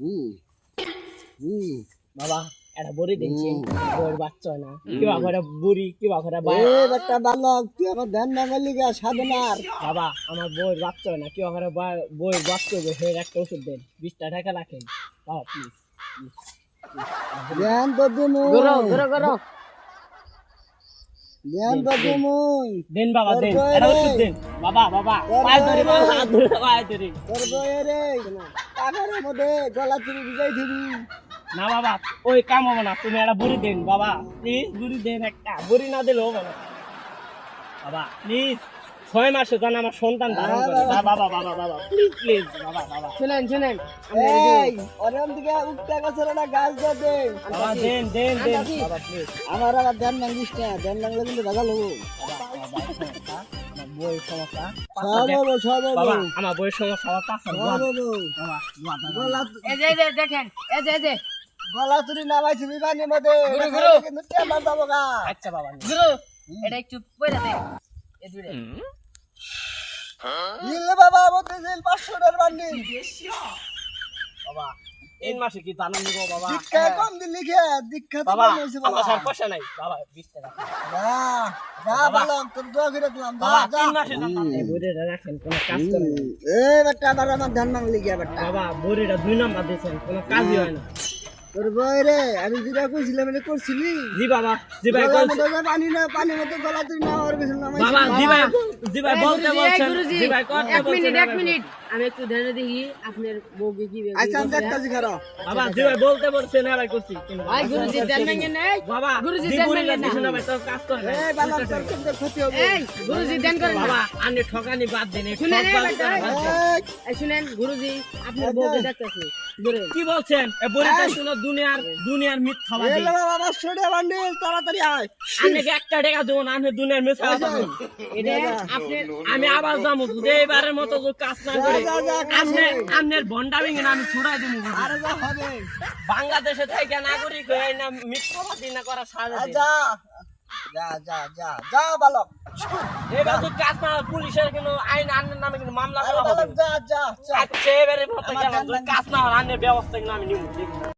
হুম হুম বাবা এটা বড়ি দিচ্ছি বউয়ের বাচ্চা হয় না কিবা করে বুড়ি কিবা করে এ বেটা বালক তুই আমার ধ্যান ভাঙালি গা সাধনার বাবা আমার বউয়ের বাচ্চা হয় না কিবা করে বউয়ের বাচ্চা হবে সেই একটা ওষুধ দেন 20 টাকা রাখেন বাবা প্লিজ ধ্যান তো তুমি গরো ধ্যান তো তুমি দেন বাবা দেন তোর এটা বউয়ের ওষুধ দেন বাবা বাবা পায়ে ধরে বাবা হাত ধরে পায়ে ধরে তোর বউয়ের টাকার মধ্যে গলা চুরি বুঝাই দিবি না বাবা ওই কাম হবে না তুমি একটা বুড়ি দেন বাবা প্লিজ বুড়ি দেন একটা বুড়ি না দিলেও হবে না বাবা প্লিজ 6 মাসে যেন আমার সন্তান ধারণ করে না বাবা বাবা বাবা প্লিজ প্লিজ বাবা বাবা শুনেন এই ওরম দিকে উঠতে গেছে না গাছ দে বাবা দেন দেন দেন বাবা প্লিজ আমার ধ্যান ভাঙিস না ধ্যান ভাঙলে কিন্তু ভাগা লোক আমার বইয়ের সমস্যা সব বাবা আমার বইয়ের সমস্যা আমার পাঁচটা বাবা এই যে দেখেন এই যে গলা চুরি নামাই তুমি পানির মধ্যে কিন্তু টেম্বার যাবো গা আচ্ছা বাবা গুরু এটা একটু পয়রা দে এই দূরে ইলে বাবা মধ্যে জেল 500 টাকার বান্ডি বাবা 3 মাসে কি জানো নিবো বাবা দীক্ষা কম দিন লিখে দীক্ষা তো বাবা কম হইছে আমার বাবা স্যার পয়সা নাই বাবা 20 টাকা যা যা বালক তোর দোয়া করে দিলাম যা বাবা যা 3 মাসে জানতাম এই বুড়িটা রাখেন কোনো কাজ করে না এ বেটা আবার আমার ধ্যান ভাঙলি গিয়া বেটা বাবা বুড়িটা 2 নাম্বার দিয়েছেন কোনো কাজই হয় না তোর বই রে আমি যেটা কইছিলাম এটা করছিলি জি বাবা জি ভাই গলার বলছে মধ্যে পানি না পানির মধ্যে গলা তুই না আর কিছু না বাবা জি ভাই বলতে বলছেন জি ভাই কথা বলছেন এক মিনিট আমি একটু ধ্যানে দেখি আপনার বউকে কি আচ্ছা আমি একটা জি খারাপ বাবা জি ভাই বলতে বলছেন আর করছি কিন্তু ভাই গুরুজি ধ্যান ভেঙে নেই বাবা গুরুজি জি ধ্যান বুড়ি ভেঙে দিছে না না ভাই তো কাজ করে না এই বালক তোর কিন্তু ক্ষতি হবে এই গুরুজি ধ্যান করেন না বাবা আপনি ঠকানি বাদ দেন এই শুনেন এই ঠকবাজ বেটা, করা বাদ দেন। এই, এই শুনেন গুরুজি আপনার বউকে দেখতেছি দূরে কি বলছেন এ বুড়িটা শুনো দুনিয়ার মিথ্যাবাদী এলে বাবা আমার ছোড়ে বান্ডিল তাড়াতাড়ি আয় আপনাকে একটা টাকা দেবো না আপনি দুনিয়ার মিথ্যাবাদী এটা আপনি আমি আবার যাবো যদি এইবারের মতো যদি কাজ না করে আপনার ভন্ডা ভেঙে না আমি ছুড়াই দিব আরে যা হবে বাংলাদেশে থেকে নাগরিক হয়ে না মিথ্যাবাদী না করা সাজা আ, যা যা যা যা যা বালক এবার যদি কাজ না হয়, পুলিশের কিন্তু আইন আইনের নামে কিন্তু মামলা আরে করা হবে বালক যা যা যা আচ্ছা এবারে মতো কাজ না হয় আইনের ব্যবস্থা কিন্তু আমি নিব